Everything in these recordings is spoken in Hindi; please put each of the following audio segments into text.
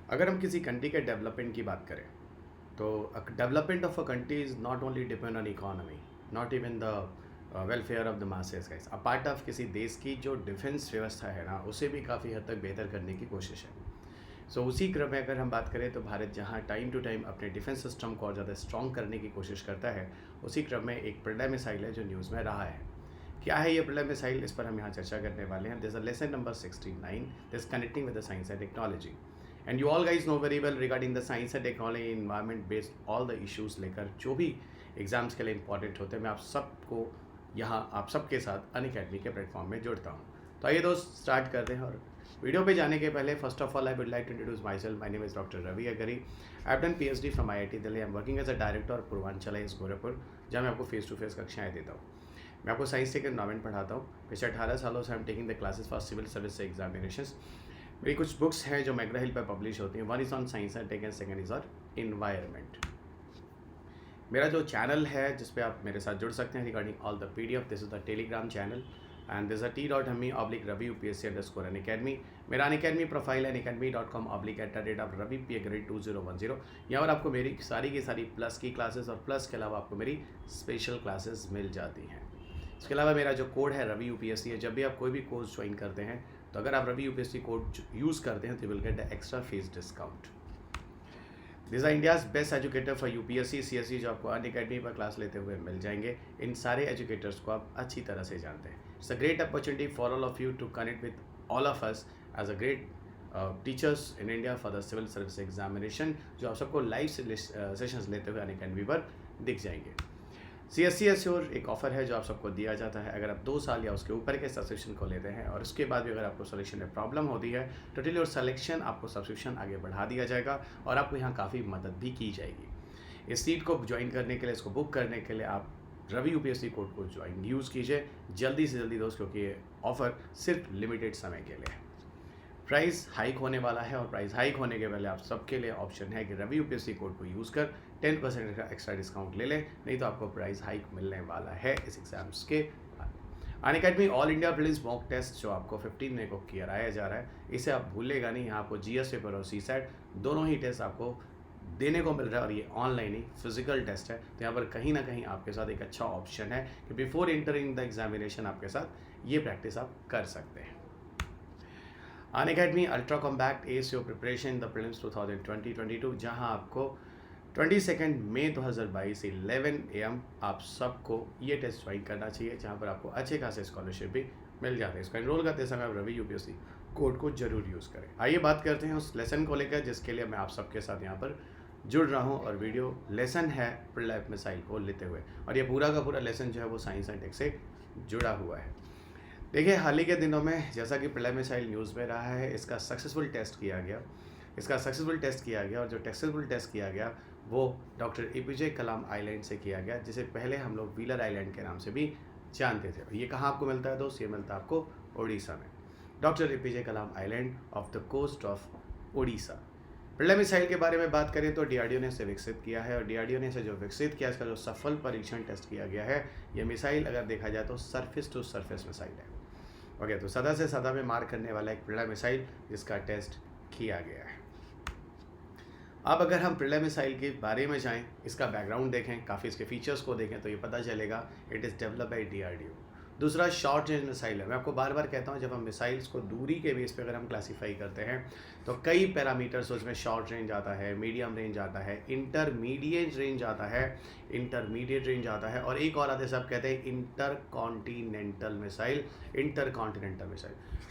अगर हम किसी कंट्री के डेवलपमेंट की बात करें तो development of a country is not only depend on economy, not even the welfare of the masses guys. A part of किसी देश की जो डिफेंस व्यवस्था है ना, उसे भी काफ़ी हद तक बेहतर करने की कोशिश है। सो उसी क्रम में अगर हम बात करें तो भारत जहां टाइम टू टाइम अपने डिफेंस सिस्टम को और ज़्यादा स्ट्रॉन्ग करने की कोशिश करता है, उसी क्रम में एक प्रलय मिसाइल है जो न्यूज़ में रहा है। क्या है ये प्रलय मिसाइल, इस पर हम यहाँ चर्चा करने वाले हैं। This a lesson number 69, this connecting with the science and technology. And you all guys know very well regarding the science and technology environment based all the issues लेकर जो भी एग्जाम्स के लिए इंपॉर्टेंट होते हैं, मैं आप सबको यहाँ आप सबके साथ अनअकैडमी के प्लेटफॉर्म में जोड़ता हूँ। तो आइए दोस्त स्टार्ट करते हैं। और वीडियो पे जाने के पहले first of all I would like to introduce myself. My name is doctor Ravi Agari. I have done PhD from IIT Delhi. I am working as a director Purvanchal IAS Gorakhpur, जहाँ मैं आपको फेस टू फेस कक्षाएं देता हूँ। मैं आपको साइंस टेक एनवायरमेंट पढ़ाता हूँ। पिछले 18 सालों से I am taking the classes for civil service examinations. मेरी कुछ बुक्स हैं जो मैग्रा हिल पर पब्लिश होती हैं। One is on science and tech and second is on environment. मेरा जो चैनल है जिस पे आप मेरे साथ जुड़ सकते हैं regarding all the PDF, this is the Telegram channel and this t.me/Ravi UPSC_Unacademy। मेरा अनअकैडमी प्रोफाइल है unacademy.com/Ravi P grade 2010। यहाँ पर आपको मेरी सारी की सारी प्लस की क्लासेस और प्लस के अलावा आपको मेरी स्पेशल क्लासेस मिल जाती हैं। इसके अलावा मेरा जो कोड है रवि UPSC है। जब भी आप कोई भी कोर्स ज्वाइन करते हैं तो अगर आप रवि UPSC कोड यूज़ करते हैं तो you will get the extra fees discount. This are India's best educator for UPSC CSE, जो आपको अनअकैडमी पर क्लास लेते हुए मिल जाएंगे। इन सारे एजुकेटर्स को आप अच्छी तरह से जानते हैं। It's a great opportunity for all of you to connect with all of us as a great teachers in India for the civil service examination, जो आप सबको लाइव सेशंस लेते हुए अनअकैडमी पर दिख जाएंगे। CSE एश्योर एक ऑफर है जो आप सबको दिया जाता है। अगर आप 2 साल या उसके ऊपर के सब्सक्रिप्शन को लेते हैं और उसके बाद भी अगर आपको सिलेक्शन में प्रॉब्लम होती है तो टिल योर सिलेक्शन आपको सब्सक्रिप्शन आगे बढ़ा दिया जाएगा और आपको यहाँ काफ़ी मदद भी की जाएगी। इस सीट को ज्वाइन करने के लिए, इसको बुक करने के लिए आप रवि UPSC कोड को ज्वाइन यूज़ कीजिए जल्दी से जल्दी दोस्त, क्योंकि ये ऑफ़र सिर्फ लिमिटेड समय के लिए है। प्राइस हाइक होने वाला है और प्राइस हाइक होने के पहले आप सबके लिए ऑप्शन है कि रवि UPSC कोड को यूज़ कर 10% का एक्स्ट्रा डिस्काउंट ले लें, नहीं तो आपको प्राइस हाइक मिलने वाला है इस एग्ज़ाम्स के बाद। Unacademy all India prelims mock test जो आपको 15 मई को कराया जा रहा है, इसे आप भूलेगा नहीं। यहाँ आपको GS पेपर और CSAT दोनों ही टेस्ट आपको देने को मिल रहा है और ये ऑनलाइन ही फिजिकल टेस्ट है। तो यहाँ पर कहीं ना कहीं आपके साथ एक अच्छा ऑप्शन है कि बिफोर एंटरिंग द एग्जामिनेशन आपके साथ ये प्रैक्टिस आप कर सकते हैं। Unacademy ultra compact as your preparation the prelims 2020-22, जहां आपको 22 मई 2022 से 11 AM आप सबको ये टेस्ट ज्वाइन करना चाहिए, जहां पर आपको अच्छे खासे स्कॉलरशिप भी मिल जाते हैं। इसको एनरोल करते समय आप रवि UPSC कोड को जरूर यूज़ करें। आइए बात करते हैं उस लेसन को लेकर जिसके लिए मैं आप सबके साथ यहाँ पर जुड़ रहा हूँ। और वीडियो लेसन है प्रलय मिसाइल को लेते हुए, और ये पूरा का पूरा लेसन जो है वो साइंस एंड टेक से जुड़ा हुआ है। देखिए, हाल ही के दिनों में जैसा कि प्रलय मिसाइल न्यूज़ में रहा है, इसका सक्सेसफुल टेस्ट किया गया और जो सक्सेसफुल टेस्ट किया गया वो डॉक्टर APJ कलाम आइलैंड से किया गया, जिसे पहले हम लोग व्हीलर आइलैंड के नाम से भी जानते थे। ये कहाँ आपको मिलता है दोस्त? ये मिलता है आपको उड़ीसा में, doctor APJ Kalam island off the coast of Orissa. Pralay missile के बारे में बात करें तो DRDO ने इसे विकसित किया है, और DRDO ने इसे जो विकसित किया, इसका जो सफल परीक्षण टेस्ट किया गया है, ये मिसाइल अगर देखा जाए तो सरफेस टू सरफेस मिसाइल है। ओके, तो सदा से सदा में मार करने वाला एक प्रलय मिसाइल जिसका टेस्ट किया गया है। अब अगर हम प्रलय मिसाइल के बारे में जाएं, इसका बैकग्राउंड देखें, काफ़ी इसके फीचर्स को देखें, तो ये पता चलेगा it is develop by DRDO। दूसरा शॉर्ट रेंज मिसाइल है। मैं आपको बार बार कहता हूँ, जब हम मिसाइल्स को दूरी के बेस पे अगर हम क्लासीफाई करते हैं तो कई पैरामीटर्स उसमें शॉर्ट रेंज आता है, मीडियम रेंज आता है, इंटरमीडिएट रेंज आता है, और एक और आते सब कहते हैं इंटरकॉन्टिनेंटल मिसाइल।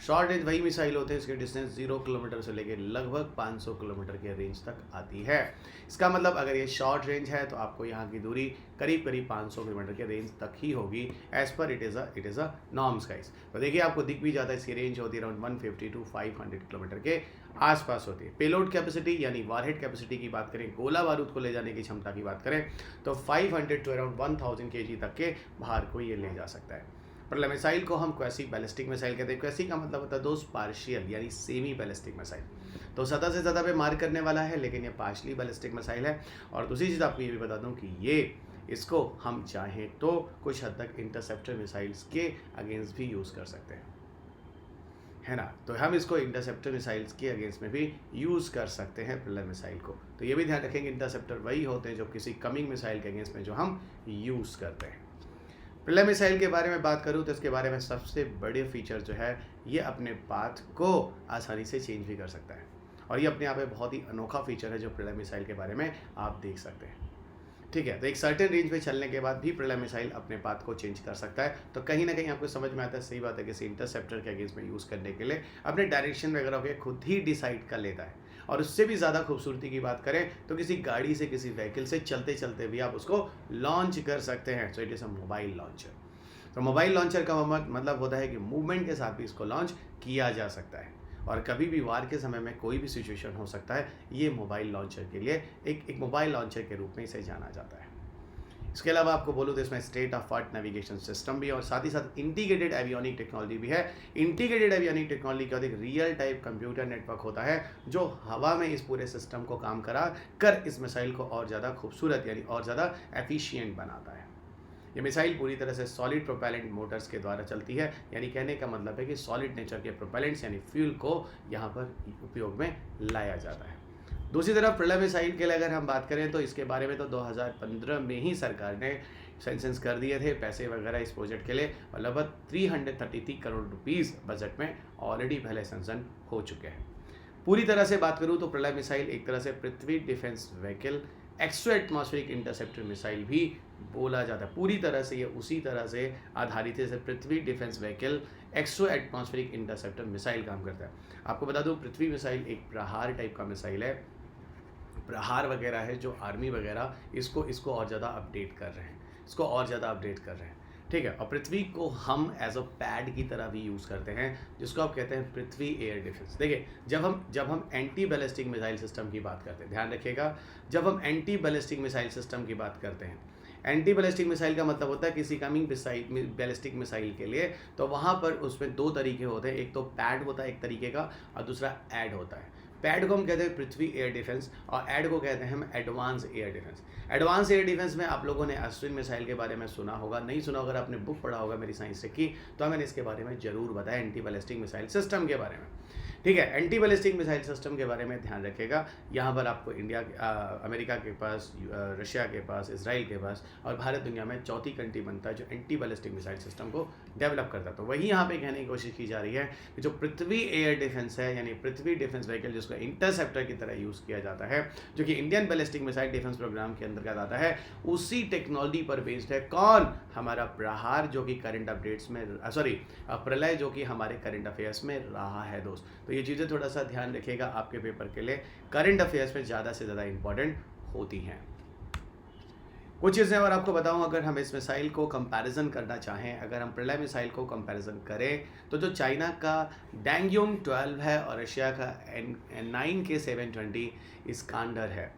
शॉर्ट रेंज वही मिसाइल होते हैं इसके डिस्टेंस 0 किलोमीटर से लेकर लगभग 500 किलोमीटर के रेंज तक आती है। इसका मतलब अगर ये शॉर्ट रेंज है तो आपको यहाँ की दूरी करीब करीब 500 किलोमीटर के रेंज तक ही होगी, एज पर it is a norms guys. तो देखिए, आपको दिख भी जाता है, इसकी रेंज होती है अराउंड 150 to 500 किलोमीटर के आसपास होती है। पेलोड कैपेसिटी यानी वारहेड कैपेसिटी की बात करें, गोला बारूद को ले जाने की क्षमता की बात करें तो 500 to अराउंड 1000 kg तक के भार को ये ले जा सकता है। प्रलय मिसाइल को हम क्वेसी बैलिस्टिक मिसाइल कहते हैं। क्वेसी का मतलब होता है दोस्त पार्शियल यानी सेमी बैलिस्टिक मिसाइल। तो ज़्यादा से ज़्यादा पे मार करने वाला है, लेकिन ये पार्शली बैलिस्टिक मिसाइल है। और दूसरी चीज़ आपको ये भी बता दूं कि इसको हम चाहें तो कुछ हद तक इंटरसेप्टर मिसाइल्स के अगेंस्ट भी यूज़ कर सकते हैं। है ना। तो हम इसको इंटरसेप्टर मिसाइल्स के अगेंस्ट में भी यूज़ कर सकते हैं प्रिलर मिसाइल को। तो ये भी ध्यान रखेंगे, इंटरसेप्टर वही होते हैं जो किसी कमिंग मिसाइल के अगेंस्ट में जो हम यूज़ करते हैं। प्रिलर मिसाइल के बारे में बात करूँ तो इसके बारे में सबसे बड़े फीचर जो है, ये अपने पाथ को आसानी से चेंज भी कर सकता है, और ये अपने आप में बहुत ही अनोखा फीचर है जो प्रिलर मिसाइल के बारे में आप देख सकते हैं। ठीक है, तो एक सर्टेन रेंज पे चलने के बाद भी प्रिलर मिसाइल अपने पाथ को चेंज कर सकता है। तो कहीं ना कहीं आपको समझ में आता है, सही बात है, किसी इंटरसेप्टर के अगेंस्ट में यूज़ करने के लिए अपने डायरेक्शन वगैरह को खुद ही डिसाइड कर लेता है। और उससे भी ज़्यादा खूबसूरती की बात करें तो किसी गाड़ी से, किसी व्हीकल से चलते चलते भी आप उसको लॉन्च कर सकते हैं। So it is a mobile launcher. तो मोबाइल लॉन्चर का मतलब होता है कि मूवमेंट के साथ भी इसको लॉन्च किया जा सकता है, और कभी भी वार के समय में कोई भी सिचुएशन हो सकता है, ये मोबाइल लॉन्चर के लिए एक मोबाइल लॉन्चर के रूप में इसे जाना जाता है। इसके अलावा आपको बोलूँ तो इसमें state of art navigation system भी है, और साथ ही साथ इंटीग्रेटेड एवियोनिक टेक्नोलॉजी भी है। इंटीग्रेटेड एवियोनिक टेक्नोलॉजी का एक रियल टाइप कंप्यूटर नेटवर्क होता है जो हवा में इस पूरे सिस्टम को काम करा कर इस मिसाइल को और ज़्यादा खूबसूरत यानी और ज़्यादा एफिशिएंट बनाता है। ये मिसाइल पूरी तरह से सॉलिड प्रोपेलेंट मोटर्स के द्वारा चलती है, यानी कहने का मतलब है कि सॉलिड नेचर के प्रोपेलेंट्स यानी फ्यूल को यहाँ पर उपयोग में लाया जाता है। दूसरी तरफ प्रिलर मिसाइल के लिए अगर हम बात करें तो इसके बारे में तो 2015 में ही सरकार ने सेंशंस कर दिए थे पैसे वगैरह इस प्रोजेक्ट के लिए, और लगभग 333 करोड़ रुपीस बजट में ऑलरेडी पहले सेंशन हो चुके हैं। पूरी तरह से बात करूँ तो प्रिलर मिसाइल एक तरह से Prithvi defence vehicle, exo atmospheric interceptor missile भी बोला जाता है। पूरी तरह से ये उसी तरह से आधारित है जैसे Prithvi defence vehicle, exo atmospheric interceptor missile काम करता है। आपको बता दूं, पृथ्वी मिसाइल एक प्रहार टाइप का मिसाइल है। प्रहार वगैरह है जो आर्मी वगैरह इसको और ज़्यादा अपडेट कर रहे हैं, ठीक है। और पृथ्वी को हम एज अ पैड की तरह भी यूज़ करते हैं, जिसको आप कहते हैं पृथ्वी एयर डिफेंस। देखिए, जब हम एंटी बैलिस्टिक मिसाइल सिस्टम की बात करते हैं, ध्यान रखिएगा, जब हम एंटी बैलिस्टिक मिसाइल सिस्टम की बात करते हैं, एंटी बैलिस्टिक मिसाइल का मतलब होता है किसी कमिंग बैलिस्टिक मिसाइल के लिए, तो वहाँ पर उसमें दो तरीके होते हैं, एक तो पैड होता है एक तरीके का, और दूसरा ऐड होता है। पैड को हम कहते हैं पृथ्वी एयर डिफेंस, और ऐड को कहते हैं हम advance air defence. Advance air defence में आप लोगों ने अश्विन मिसाइल के बारे में सुना होगा, नहीं सुना, अगर आपने बुक पढ़ा होगा मेरी साइंस से की, तो मैंने इसके बारे में ज़रूर बताया, एंटी बैलिस्टिक मिसाइल सिस्टम के बारे में। ठीक है, एंटी बैलिस्टिक मिसाइल सिस्टम के बारे में ध्यान रखिएगा। यहाँ पर आपको अमेरिका के पास, रशिया के पास, इसराइल के पास, और भारत दुनिया में चौथी कंट्री बनता है जो एंटी बैलिस्टिक मिसाइल सिस्टम को डेवलप करता है। तो वही यहाँ पे कहने की कोशिश की जा रही है कि जो पृथ्वी एयर डिफेंस है, यानी पृथ्वी डिफेंस व्हीकल, जिसको इंटरसेप्टर की तरह यूज़ किया जाता है, जो कि Indian ballistic missile defence programme के अंतर्गत आता है, उसी टेक्नोलॉजी पर बेस्ड है। कौन? हमारा प्रहार, जो कि करंट अपडेट्स में, प्रलय, जो कि हमारे करंट अफेयर्स में रहा है दोस्त। तो ये चीज़ें थोड़ा सा ध्यान रखिएगा, आपके पेपर के लिए करंट अफेयर्स में ज़्यादा से ज़्यादा इंपॉर्टेंट होती हैं। कुछ चीज़ें और आपको बताऊं, अगर हम इस मिसाइल को कंपैरिजन करना चाहें, अगर हम प्रलय मिसाइल को कंपैरिजन करें, तो जो चाइना का डैंगयोंग 12 है और रशिया का N9K720 इस्कांडर है,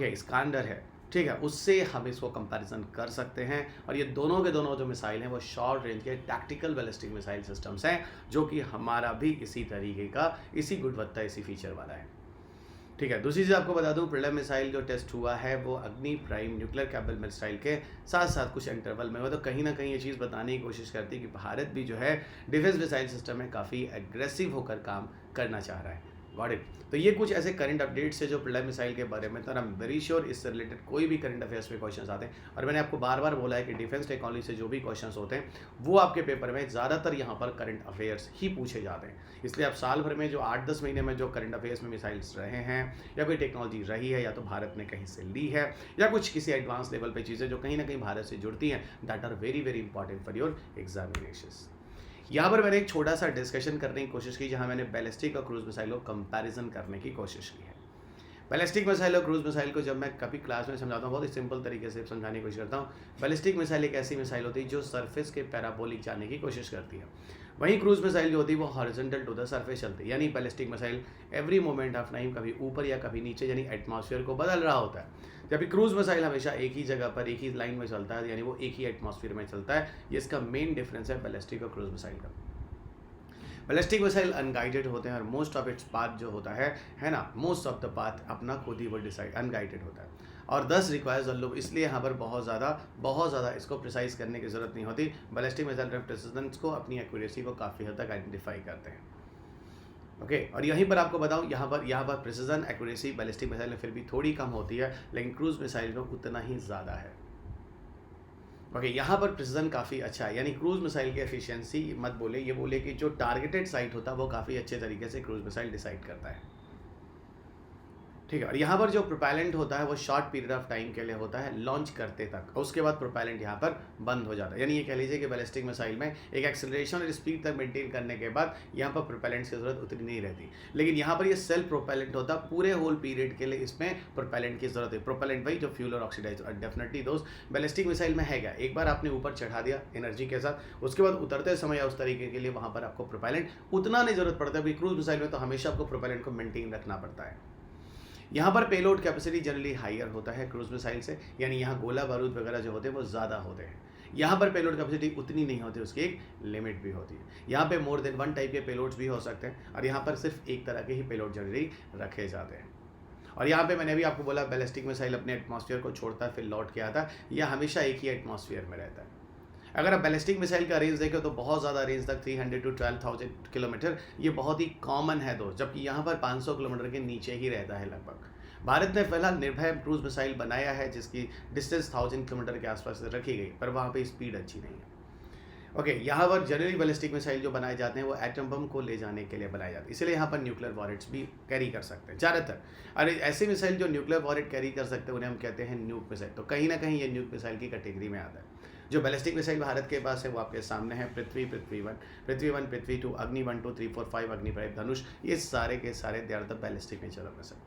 इस्कांडर है, ठीक है, उससे हम इसको कंपैरिजन कर सकते हैं। और ये दोनों के दोनों जो मिसाइल हैं वो शॉर्ट रेंज के टैक्टिकल बैलिस्टिक मिसाइल सिस्टम्स हैं, जो कि हमारा भी इसी तरीके का, इसी गुणवत्ता, इसी फीचर वाला है। ठीक है, दूसरी चीज़ आपको बता दूं, प्रिलय मिसाइल जो टेस्ट हुआ है वो अग्नि प्राइम न्यूक्लियर कैपेबल मिसाइल के साथ साथ कुछ इंटरवल में हुआ। तो कहीं ना कहीं ये चीज़ बताने की कोशिश करती है कि भारत भी जो है डिफेंस मिसाइल सिस्टम में काफ़ी एग्रेसिव होकर काम करना चाह रहा है। Got it. तो ये कुछ ऐसे करंट अपडेट्स है जो प्रिलय मिसाइल के बारे में, तो आई एम वेरी श्योर इससे रिलेटेड कोई भी करंट अफेयर्स में क्वेश्चंस आते हैं, और मैंने आपको बार बार बोला है कि डिफेंस टेक्नोलॉजी से जो भी क्वेश्चंस होते हैं वो आपके पेपर में ज़्यादातर यहाँ पर करंट अफेयर्स ही पूछे जाते हैं। इसलिए आप साल भर में जो 8-10 महीने में जो करंट अफेयर्स में मिसाइल्स रहे हैं, या कोई टेक्नोलॉजी रही है, या तो भारत ने कहीं से ली है, या कुछ किसी एडवांस लेवल पर चीज़ें जो कहीं ना कहीं भारत से जुड़ती हैं, that are very very important for your examinations. यहाँ पर मैंने एक छोटा सा डिस्कशन करने की कोशिश की, जहाँ मैंने बैलिस्टिक और क्रूज मिसाइल को कंपैरिजन करने की कोशिश की है। बैलिस्टिक मिसाइल और क्रूज मिसाइल को जब मैं कभी क्लास में समझाता हूँ, बहुत ही सिंपल तरीके से समझाने की कोशिश करता हूँ। बैलिस्टिक मिसाइल एक ऐसी मिसाइल होती है जो सरफेस के पैराबोलिक जाने की कोशिश करती है, वहीं क्रूज मिसाइल जो होती है वो हॉरिजॉन्टल टू द सरफेस चलती है। यानी ballistic missile every moment of time कभी ऊपर या कभी नीचे, यानी एटमॉस्फेयर को बदल रहा होता है, जबकि क्रूज मिसाइल हमेशा एक ही जगह पर, एक ही लाइन में चलता है, यानी वो एक ही एटमॉस्फेयर में चलता है। ये इसका मेन डिफरेंस है बैलिस्टिक और क्रूज मिसाइल का। बैलिस्टिक मिसाइल अनगाइडेड होते हैं, और मोस्ट ऑफ इट्स पाथ जो होता है ना, मोस्ट ऑफ द पाथ अपना खुद ही वो डिसाइड अनगाइडेड होता है, और 10 रिक्वायर्स अल्लू, इसलिए यहाँ पर बहुत ज़्यादा इसको प्रिसाइज करने की ज़रूरत नहीं होती। बैलिस्टिक मिसाइल प्रेसिडेंट्स को अपनी एक्यूरेसी को काफ़ी हद तक आइडेंटिफाई करते हैं। ओके, और यहीं पर आपको बताऊं, यहाँ पर प्रिसिजन एक्यूरेसी बैलिस्टिक मिसाइल में फिर भी थोड़ी कम होती है, लेकिन क्रूज मिसाइल में उतना ही ज़्यादा है। ओके, यहाँ पर प्रिसिजन काफ़ी अच्छा है, यानी क्रूज मिसाइल की एफिशिएंसी मत बोले, ये बोले कि जो टारगेटेड साइट होता है वो काफ़ी अच्छे तरीके से क्रूज मिसाइल डिसाइड करता है। ठीक है, और यहाँ पर जो प्रोपेलेंट होता है वो शॉर्ट पीरियड ऑफ टाइम के लिए होता है, लॉन्च करते तक, और उसके बाद प्रोपेलेंट यहाँ पर बंद हो जाता है। यानी ये कह लीजिए कि बैलिस्टिक मिसाइल में एक एक्सेलरेशन और स्पीड तक मेंटेन करने के बाद यहाँ पर प्रोपेलेंट्स की जरूरत उतनी नहीं रहती, लेकिन यहाँ पर ये सेल्फ प्रोपेलेंट होता है, पूरे होल पीरियड के लिए इसमें प्रोपेलेंट की जरूरत है। प्रोपेलेंट भाई जो फ्यूल और ऑक्सीडाइज, और डेफिनेटली दोस्त बैलिस्टिक मिसाइल में है क्या, एक बार आपने ऊपर चढ़ा दिया एनर्जी के साथ, उसके बाद उतरते समय या उस तरीके के लिए वहाँ पर आपको प्रोपेलेंट उतना नहीं जरूरत पड़ता है। क्रूज मिसाइल में तो हमेशा आपको प्रोपेलेंट को मेंटेन रखना पड़ता है। यहाँ पर पेलोड कैपेसिटी जनरली हायर होता है क्रूज मिसाइल से, यानी यहाँ गोला बारूद वगैरह जो होते हैं वो ज़्यादा होते हैं। यहाँ पर पेलोड कैपेसिटी उतनी नहीं होती, उसकी एक लिमिट भी होती है। यहाँ पे मोर देन वन टाइप के पेलोड्स भी हो सकते हैं, और यहाँ पर सिर्फ एक तरह के ही पेलोड जनरली रखे जाते हैं। और यहाँ पे मैंने भी आपको बोला बैलिस्टिक मिसाइल अपने एटमॉस्फेयर को छोड़ता है फिर लौट के आता है, यह हमेशा एक ही एटमॉस्फेयर में रहता है। अगर आप बैलिस्टिक मिसाइल का रेंज देखें तो बहुत ज़्यादा रेंज तक 300 to 12,000 किलोमीटर, ये बहुत ही कॉमन है दोस्त, जबकि यहाँ पर 500 किलोमीटर के नीचे ही रहता है लगभग। भारत ने फिलहाल निर्भय क्रूज मिसाइल बनाया है जिसकी डिस्टेंस 1000 किलोमीटर के आसपास रखी गई, पर वहाँ पे स्पीड अच्छी नहीं है। ओके, यहाँ पर जनरली बैलिस्टिक मिसाइल जो बनाए जाते हैं वो एटम बम को ले जाने के लिए बनाए जाते हैं, इसलिए यहाँ पर न्यूक्लियर वॉरेट्स भी कैरी कर सकते हैं ज़्यादातर। अरे ऐसे मिसाइल जो न्यूक्लियर वॉरेट कैरी कर सकते हैं उन्हें हम कहते हैं न्यूक मिसाइल, तो कहीं ना कहीं ये न्यूक मिसाइल की कैटेगरी में आता है। जो बैलिस्टिक मिसाइल भारत के पास है वो आपके सामने है पृथ्वी 1, पृथ्वी 2, अग्नि 1, 2, 3, 4, 5, अग्नि 5, धनुष, ये सारे के सारे they are the ballistic missile of missile.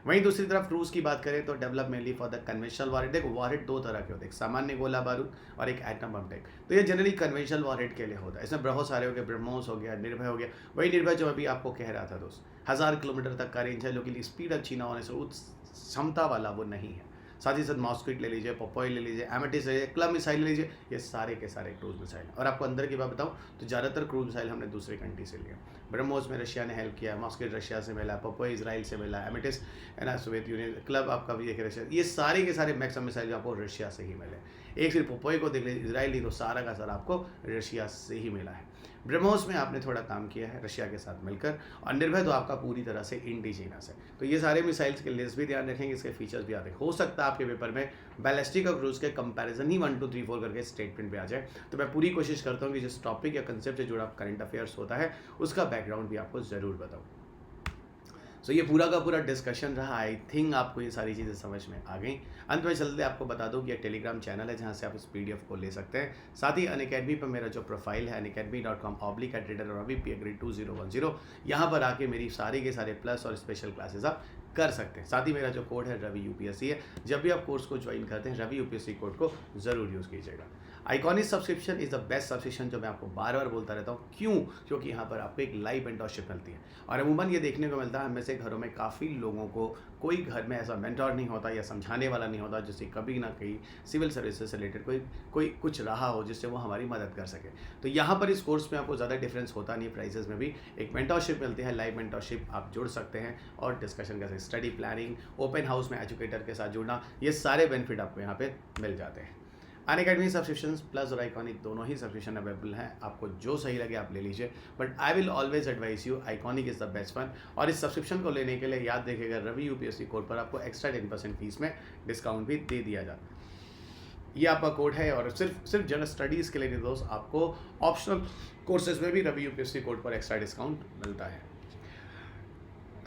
वहीं दूसरी तरफ क्रूज की बात करें तो develop mainly for the conventional warhead. देखो वॉरहेड दो तरह के होते हैं, एक सामान्य गोला बारूद और एक एटम बम टाइप, तो ये जनरली कन्वेंशनल वॉरहेड के लिए होता है। इसमें बहुत सारे हो गए, ब्रह्मोस हो गया, निर्भय हो गया। वही निर्भय जो अभी आपको कह रहा था दोस्त, 1000 किलोमीटर तक का रेंज है, जो कि स्पीड अच्छी ना होने से उस क्षमता वाला वो नहीं है। साथ ही साथ मॉस्क्विट ले लीजिए, पोपोई ले लीजिए, एमेटिस ले लीजिए, क्लब मिसाइल ले लीजिए, ये सारे के सारे क्रूज मिसाइल। और आपको अंदर की बात बताऊं तो ज़्यादातर क्रूज मिसाइल हमने दूसरे कंट्री से लिया। ब्रह्मोस में रशिया ने हेल्प किया, मॉस्क्विट रशिया से मिला, पोपोई इसराइल से मिला, एमेटिस है ना सोवियत यूनियन, क्लब आपका भी एक रशिया, ये सारे के सारे मैक्सिमम मिसाइल आपको रशिया से ही मिले। एक सिर्फ पोपोई को देख लीजिए, इसराइल नहीं तो सारा का सारा आपको रशिया से ही मिला है। ब्रह्मोस में आपने थोड़ा काम किया है रशिया के साथ मिलकर, और निर्भय तो आपका पूरी तरह से इंडिजिनस है। तो ये सारे मिसाइल्स के लिस्ट भी ध्यान रखेंगे, इसके फीचर्स भी आते हैं। हो सकता है आपके पेपर में बैलिस्टिक और क्रूज के कंपैरिजन ही 1, 2, 3, 4 करके स्टेटमेंट पे आ जाए, तो मैं पूरी कोशिश करता हूँ कि जिस टॉपिक या कंसेप्ट से जुड़ा करंट अफेयर्स होता है उसका बैकग्राउंड भी आपको ज़रूर बताऊँ। सो ये पूरा का पूरा डिस्कशन रहा, आई थिंक आपको ये सारी चीज़ें समझ में आ गई। अंत में चलते आपको बता दूं कि ये टेलीग्राम चैनल है जहां से आप इस पीडीएफ को ले सकते हैं। साथ ही अनअकैडमी पर मेरा जो प्रोफाइल है unacademy.com/@reader2010, यहाँ पर आके मेरी सारी के सारे प्लस और स्पेशल क्लासेस आप कर सकते हैं। साथ ही मेरा जो कोड है रवि यूपीएससी है, जब भी आप कोर्स को ज्वाइन करते हैं रवि यूपीएससी कोड को ज़रूर यूज़ कीजिएगा। Iconic subscription is the best subscription, जो मैं आपको बार बार बोलता रहता हूँ। क्यों? क्योंकि यहाँ पर आपको एक लाइव मेंटरशिप मिलती है, और अमूमन ये देखने को मिलता है हम में से घरों में काफ़ी लोगों को कोई घर में ऐसा मेंटर नहीं होता या समझाने वाला नहीं होता जिससे कभी ना कहीं सिविल सर्विसेज से रिलेटेड कोई कुछ रहा हो जिससे वो हमारी मदद कर सके। तो यहाँ पर इस कोर्स में आपको ज़्यादा डिफरेंस होता नहीं, प्राइसेस में भी एक मेंटरशिप मिलती है, लाइव मेंटरशिप, आप जुड़ सकते हैं और डिस्कशन कर सकते हैं। स्टडी प्लानिंग, ओपन हाउस में एजुकेटर के साथ जुड़ना, ये सारे बेनिफिट आपको यहाँ पे मिल जाते हैं। अनअकैडमी सब्सक्रिप्शन प्लस और आइकॉनिक दोनों ही सब्सक्रिप्शन अवेलेबल हैं, आपको जो सही लगे आप ले लीजिए, but I will always advice you iconic is the best one. और इस सब्सक्रिप्शन को लेने के लिए याद रखिएगा रवि यूपीएससी कोड पर आपको एक्स्ट्रा 10% फीस में डिस्काउंट भी दे दिया जाता है। ये आपका कोड है, और सिर्फ जनरल स्टडीज़ के लिए नहीं दोस्त, आपको ऑप्शनल कोर्सेज में भी रवि यूपीएससी कोड पर एक्स्ट्रा डिस्काउंट मिलता है।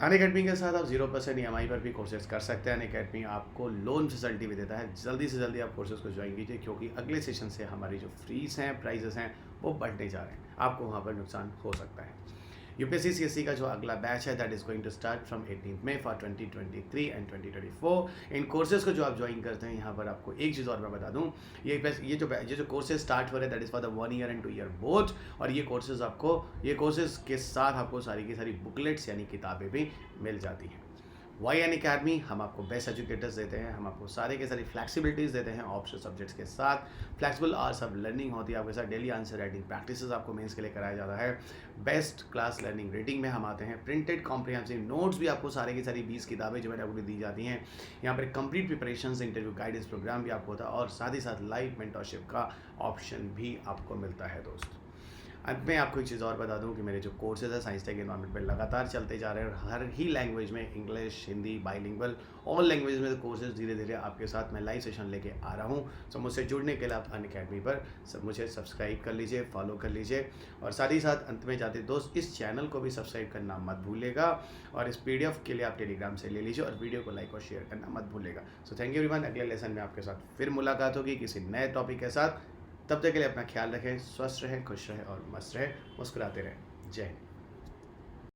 अनअकैडमी के साथ आप 0% EMI पर भी कोर्सेज कर सकते हैं। अनअकैडमी आपको लोन फैसिलिटी भी देता है, जल्दी से जल्दी आप कोर्सेज को ज्वाइन कीजिए, क्योंकि अगले सेशन से हमारी जो फीस हैं, प्राइजेस हैं, वो बढ़ने जा रहे हैं, आपको वहाँ पर नुकसान हो सकता है। यूपीएससी CSE का जो अगला बैच है that is going to start from 18 May for 2023 and 2024। इन कोर्सेज को जो आप ज्वाइन करते हैं, यहाँ पर आपको एक चीज़ और मैं बता दूँ, ये जो कोर्सेज स्टार्ट हो रहे हैं that is for the 1 year and 2 year both. और ये कोर्सेज के साथ आपको सारी की सारी बुकलेट्स यानी किताबें भी मिल जाती हैं। वाई अनअकैडमी, हम आपको बेस्ट एजुकेटर्स देते हैं, हम आपको सारे के सारी फ्लैक्सिबिलिटीज़ देते हैं ऑप्शनल सब्जेक्ट्स के साथ। फ्लैक्सिबल आवर्स ऑफ लर्निंग होती है आपके साथ, डेली आंसर राइटिंग प्रैक्टिसेस आपको मेंस के लिए कराया जाता है। बेस्ट क्लास लर्निंग रेटिंग में हम आते हैं। प्रिंटेड कॉम्प्रिहेंसिव नोट्स भी आपको सारी की सारी 20 किताबें जो मैंने आपको दी जाती हैं। यहाँ पर complete preparation interview guidance programme भी आपको होता है, और साथ ही साथ लाइव मेंटरशिप का ऑप्शन भी आपको मिलता है दोस्त। अंत में आपको एक चीज़ और बता दूं कि मेरे जो कोर्सेज है साइंस टेक एनवायरनमेंट पे लगातार चलते जा रहे हैं और हर ही लैंग्वेज में, English, Hindi, bilingual, all language में कोर्सेज धीरे धीरे आपके साथ मैं लाइव सेशन लेके आ रहा हूँ। सो मुझसे जुड़ने के लिए आप अनअकैडमी पर मुझे सब्सक्राइब कर लीजिए, फॉलो कर लीजिए और साथ ही साथ अंत में जाते दोस्त इस चैनल को भी सब्सक्राइब करना मत भूलिएगा और इस PDF के लिए आप टेलीग्राम से ले लीजिए और वीडियो को लाइक और शेयर करना मत भूलिएगा। So thank you everyone. अगले लेसन में आपके साथ फिर मुलाकात होगी किसी नए टॉपिक के साथ। तब तक के लिए अपना ख्याल रखें, स्वस्थ रहें, खुश रहें और मस्त रहें, मुस्कुराते रहें। जय हिंद।